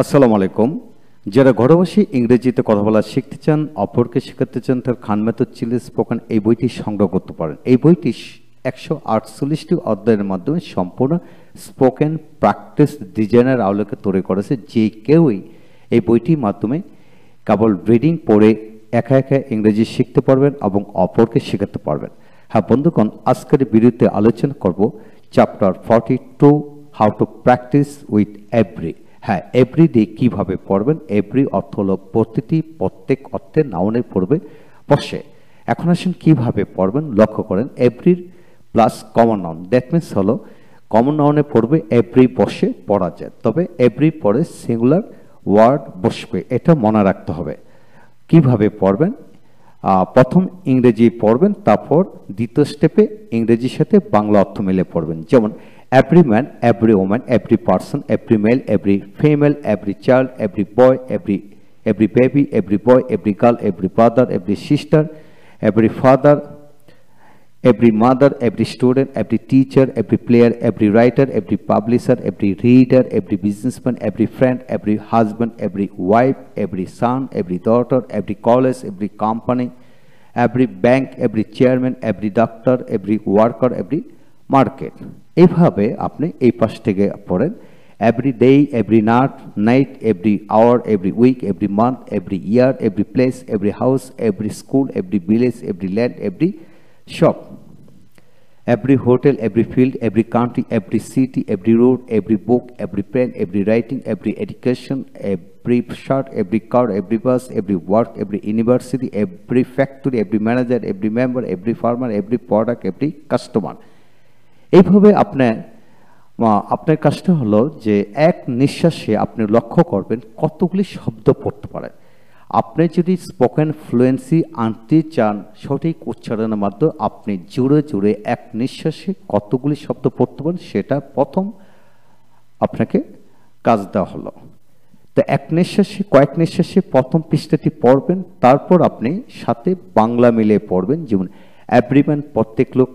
আসসালামু আলাইকুম। যারা ঘরে বসে ইংরেজিতে কথা বলা শিখতে চান, অপরকে শেখাতে চান, তার খান মেথড চিলি স্পোকেন এই বইটি সংগ্রহ করতে পারেন। এই বইটি 148টি অধ্যায়ের মাধ্যমে সম্পূর্ণ স্পোকেন প্র্যাকটিস ডিজাইনের আলোকে তৈরি করেছে। যে কেউই এই বইটির মাধ্যমে কেবল রিডিং পড়ে একা একা ইংরেজি শিখতে পারবেন এবং অপরকে শেখাতে পারবেন। হ্যাঁ বন্ধুগণ, আজকের ভিডিওতে আলোচনা করব chapter 42 how to practice with every. হ্যাঁ, এভরিডে কিভাবে পড়বেন। এভরি অর্থ হলো প্রতিটি, প্রত্যেক অর্থে নাউনে পড়বে বসে। এখন আসুন কিভাবে পড়বেন লক্ষ্য করেন। এভরির plus common noun, that means হলো কমন নাউনে পড়বে এভরি বসে পড়া যায়, তবে এভরি পরে সিঙ্গুলার ওয়ার্ড বসবে, এটা মনে রাখতে হবে। কিভাবে পড়বেন, প্রথম ইংরেজি পড়বেন, তারপর দ্বিতীয় স্টেপে ইংরেজির সাথে বাংলা অর্থ মিলে পড়বেন। যেমন every man, every woman, every person, every male, every female, every child, every boy, every baby, every boy, every girl, every brother, every sister, every father, every mother, every student, every teacher, every player, every writer, every publisher, every reader, every businessman, every friend, every husband, every wife, every son, every daughter, every college, every company, every bank, every chairman, every doctor, every worker, every market. এইভাবে আপনি এই পাশ থেকে পড়েন। Every day, every night, every hour, every week, every month, every year, every place, every house, every school, every village, every land, every shop, every hotel, every field, every country, every city, every road, every book, every pen, every writing, every education, every shirt, every car, every bus, every work, every university, every factory, every manager, every member, every farmer, every product, every customer। এইভাবে আপনার কাজটা হলো যে এক নিঃশ্বাসে আপনি লক্ষ্য করবেন কতগুলি শব্দ পড়তে পারেন। আপনি যদি স্পোকেন ফ্লুয়েন্সি আনতে চান সঠিক উচ্চারণের মাধ্যমে, আপনি জোরে জোরে এক নিঃশ্বাসে কতগুলি শব্দ পড়তে পারেন সেটা প্রথম আপনাকে কাজ দেওয়া হলো। তো এক নিঃশ্বাসে, কয়েক নিঃশ্বাসে প্রথম পৃষ্ঠাটি পড়বেন, তারপর আপনি সাথে বাংলা মিলিয়ে পড়বেন। যেমন এভরিম্যান প্রত্যেক লোক,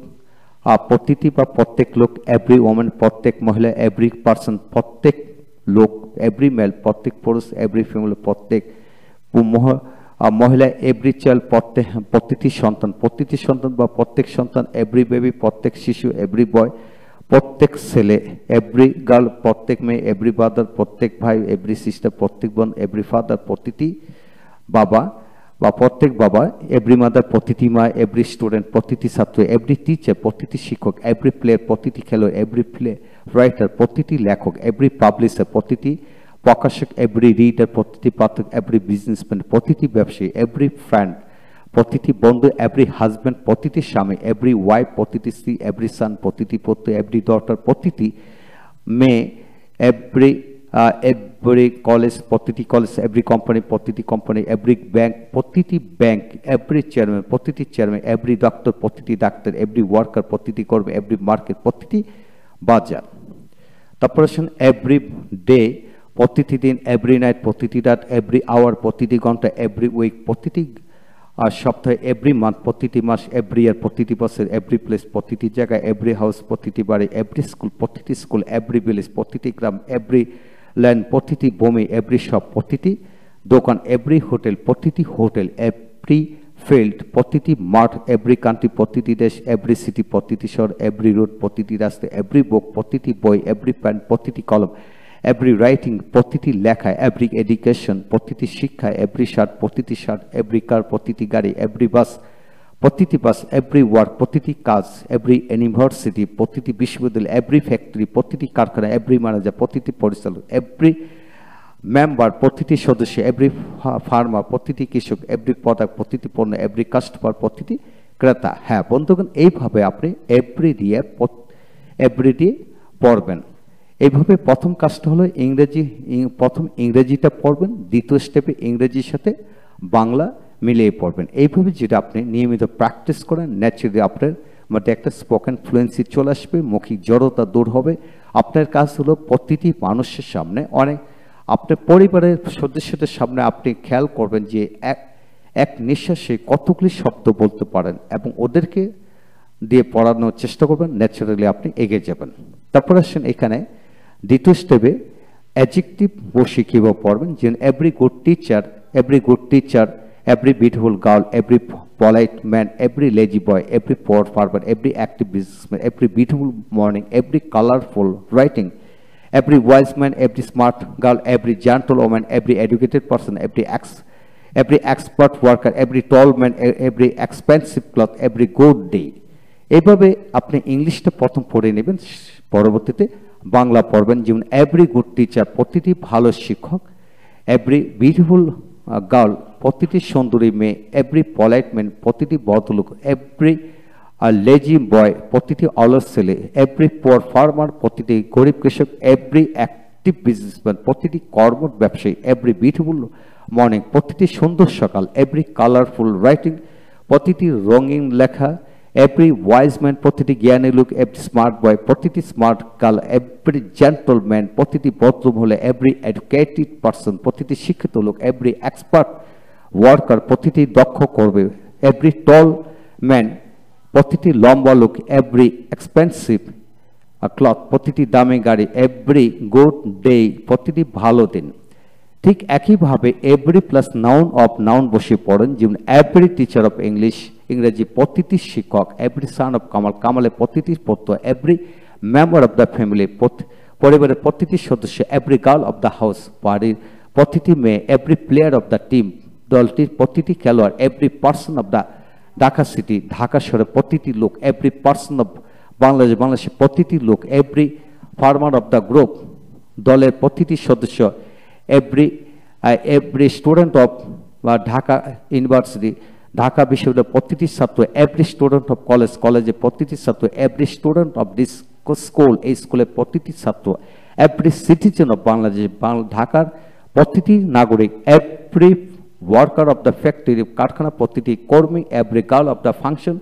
প্রতিটি বা প্রত্যেক লোক, এভরি ওমেন প্রত্যেক মহিলা, এভরি পার্সন প্রত্যেক লোক, এভরি মেল প্রত্যেক পুরুষ, এভরি ফিমেল প্রত্যেক মহিলা, এভরি চাইল্ড প্রতিটি সন্তান বা প্রত্যেক সন্তান, এভরি বেবি প্রত্যেক শিশু, এভরি বয় প্রত্যেক ছেলে, এভরি গার্ল প্রত্যেক মেয়ে, এভরি ব্রাদার প্রত্যেক ভাই, এভরি সিস্টার প্রত্যেক বোন, এভরি ফাদার প্রতিটি বাবা বা প্রত্যেক বাবা, এভরি মাদার প্রতিটি মা, এভরি স্টুডেন্ট প্রতিটি ছাত্র, এভরি টিচার প্রতিটি শিক্ষক, এভরি প্লেয়ার প্রতিটি খেলোয়াড়, এভরি রাইটার প্রতিটি লেখক, এভরি পাবলিশার প্রতিটি প্রকাশক, এভরি রিডার প্রতিটি পাঠক, এভরি বিজনেসম্যান প্রতিটি ব্যবসায়ী, এভরি ফ্রেন্ড প্রতিটি বন্ধু, এভরি হাজব্যান্ড প্রতিটি স্বামী, এভরি ওয়াইফ প্রতিটি স্ত্রী, এভরি সান প্রতিটি পুত্র, এভরি ডটার প্রতিটি মেয়ে, এভরি কলেজ প্রতিটি কলেজ, এভরি কোম্পানি প্রতিটি কোম্পানি, এভরি ব্যাংক প্রতিটি ব্যাংক, এভরি চেয়ারম্যান প্রতিটি চেয়ারম্যান, এভরি ডক্টর প্রতিটি ডাক্তার, এভরি ওয়ার্কার প্রতিটি কর্মী, এভরি মার্কেট প্রতিটি বাজার। তারপর আসুন এভরি ডে প্রতিটি দিন, এভরি নাইট প্রতিটি রাত, এভরি আওয়ার প্রতিটি ঘন্টা, এভরি উইক প্রতিটি সপ্তাহে, এভরি মান্থ প্রতিটি মাস, এভরি ইয়ার প্রতিটি বছর, এভরি প্লেস প্রতিটি জায়গায়, এভরি হাউস প্রতিটি বাড়ি, এভরি স্কুল প্রতিটি স্কুল, এভরি ভিলেজ প্রতিটি গ্রাম, এভরি ল্যান্ড প্রতিটি ভূমি, এভরি শপ প্রতিটি দোকান, এভরি হোটেল প্রতিটি হোটেল, এভরি ফিল্ড প্রতিটি মাঠ, এভরি কান্ট্রি প্রতিটি দেশ, এভরি সিটি প্রতিটি শহর, এভরি রোড প্রতিটি রাস্তা, এভরি বুক প্রতিটি বই, এভরি পেন প্রতিটি কলম, এভরি রাইটিং প্রতিটি লেখা, এভরি এডুকেশন প্রতিটি শিক্ষা, এভরি শার্ট প্রতিটি শার্ট, এভরি কার প্রতিটি গাড়ি, এভরি বাস প্রতিটি বাস, এভরি ওয়ার্ক প্রতিটি কাজ, এভরি ইউনিভার্সিটি প্রতিটি বিশ্ববিদ্যালয়, এভরি ফ্যাক্টরি প্রতিটি কারখানা, এভরি ম্যানেজার প্রতিটি পরিচালক, এভরি মেম্বার প্রতিটি সদস্য, এভরি ফার্মার প্রতিটি কৃষক, এভরি প্রোডাক্ট প্রতিটি পণ্য, এভরি কাস্টমার প্রতিটি ক্রেতা। হ্যাঁ বন্ধুগণ, এইভাবে আপনি এভরি ডে পড়বেন। এইভাবে প্রথম কাজটা হলো প্রথম ইংরেজিটা পড়বেন, দ্বিতীয় স্টেপে ইংরেজির সাথে বাংলা মিলিয়ে পড়বেন। এইভাবে যেটা আপনি নিয়মিত প্র্যাকটিস করেন, ন্যাচারালি আপনার মধ্যে একটা স্পোকেন ফ্লুয়েন্সি চলে আসবে, মৌখিক জড়তা দূর হবে। আপনার কাজ হলো প্রতিটি মানুষের সামনে, আপনার পরিবারের সদস্যদের সামনে আপনি খেয়াল করবেন যে এক নিঃশ্বাসে কতগুলি শব্দ বলতে পারেন এবং ওদেরকে দিয়ে পড়ানোর চেষ্টা করবেন। ন্যাচারালি আপনি এগিয়ে যাবেন। তারপর আসেন এখানে দ্বিতীয় স্টেপে অ্যাডজেক্টিভ বসে কীভাবে পড়বেন, যেমন every good teacher, every beautiful girl, every polite man, every lazy boy, every poor farmer, every active businessman, every beautiful morning, every colorful writing, every wise man, every smart girl, every gentlewoman, every educated person, every expert worker, every tall man, every expensive cloth, every good day. এইভাবে আপনি ইংলিশটা প্রথম পড়ে নেবেন, পরবর্তীতে বাংলা পড়বেন। যেমন every good teacher, প্রতিটি ভালো শিক্ষক, এভরি বিউটিফুল গার্ল, প্রতিটি সুন্দরী মেয়ে, এভরি পলাইট ম্যান, প্রতিটি ভদ্রলোক, এভরি লেজি বয়, প্রতিটি অলস ছেলে, এভরি পুয়ার ফার্মার, প্রতিটি গরিব কৃষক, এভরি অ্যাক্টিভ বিজনেসম্যান, প্রতিটি কর্মঠ ব্যবসায়ী, এভরি বিউটিফুল মর্নিং, প্রতিটি সুন্দর সকাল, এভরি কালারফুল রাইটিং, প্রতিটি রঙিন লেখা, এভরি ওয়াইজ ম্যান, প্রতিটি জ্ঞানী লোক, এভরি স্মার্ট বয়, প্রতিটি স্মার্ট গার্ল, এভরি জেন্টলম্যান, প্রতিটি ভদ্র মহিলা, এভরি এডুকেটেড পার্সন, প্রতিটি শিক্ষিত লোক, এভরি এক্সপার্ট ওয়ার্কার, প্রতিটি দক্ষ কর্মী, এভরি টল ম্যান, প্রতিটি লম্বা লোক, এভরি এক্সপেন্সিভ ক্লথ, প্রতিটি দামি গাড়ি, এভরি গুড ডে, প্রতিটি ভালো দিন। ঠিক একইভাবে every plus noun of noun বসে পড়েন। যেমন এভরি টিচার অফ ইংলিশ, ইংরেজি প্রতিটি শিক্ষক, এভরি সান অফ কামাল, কামালে প্রতিটি পুত্র, every member of the family, পরিবারের প্রতিটি সদস্য, every girl of the house, বাড়ির প্রতিটি মেয়ে, every player of the team, দলটির প্রতিটি খেলোয়াড়, every person of the Dhaka city, Dhaka শহরের প্রতিটি লোক, এভরি পার্সন অফ বাংলাদেশ, বাংলাদেশের প্রতিটি লোক, every farmer of the group, দলের প্রতিটি সদস্য, every student of Dhaka university, Dhaka বিশ্ববিদ্যালয়ের প্রতিটি ছাত্র, এভরি স্টুডেন্ট অফ কলেজ, কলেজের প্রতিটি ছাত্র, every student of this school, এই স্কুলের প্রতিটি ছাত্র, এভরি সিটিজেন অফ বাংলাদেশ, ঢাকার প্রতিটি নাগরিক, every worker of the factory, কারখানা প্রতিটি কর্মী, every girl of the function,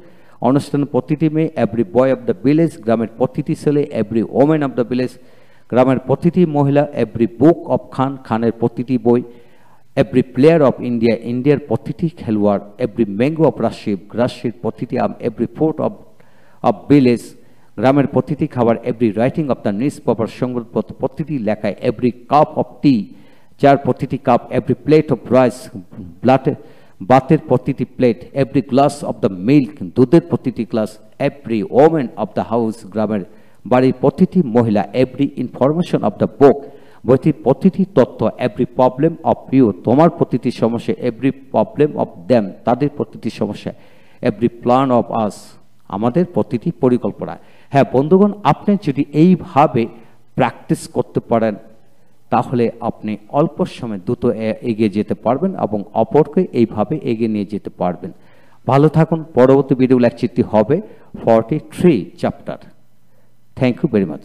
অনুষ্ঠানের প্রতিটি মেয়ে, every boy of the village, গ্রামের প্রতিটি ছেলে, every women of the village, গ্রামের প্রতিটি মহিলা, এভরি বুক অফ খান, খানের প্রতিটি বই, এভরি প্লেয়ার অফ ইন্ডিয়া, ইন্ডিয়ার প্রতিটি খেলোয়াড়, এভরি ম্যাঙ্গো অফ রাজশাহী, রাজশাহীর প্রতিটি আম, এভরি ফুড অফ ভিলেজ, গ্রামের প্রতিটি খাবার, every writing of the news paper, সংবাদপত্র প্রতিটি লেখায়, এভরি কাপ অফ টি, চার প্রতিটি cup, every plate of rice, বাতের প্রতিটি plate, every glass of the milk, দুধের প্রতিটি glass, every women of the house, গ্রামের বাড়ির প্রতিটি মহিলা, every information of the book, বইটির প্রতিটি তথ্য, এভরি প্রবলেম অফ ইউ, তোমার প্রতিটি সমস্যা, এভরি প্রবলেম অফ দেম, তাদের প্রতিটি সমস্যা, এভরি প্ল্যান অফ আস, আমাদের প্রতিটি পরিকল্পনা। হ্যাঁ বন্ধুগণ, আপনি যদি এইভাবে প্র্যাকটিস করতে পারেন তাহলে আপনি অল্প সময় দ্রুত এগিয়ে যেতে পারবেন এবং অপরকে এইভাবে এগিয়ে নিয়ে যেতে পারবেন। ভালো থাকুন। পরবর্তী ভিডিও লেকচারটি হবে 43 chapter. Thank you very much.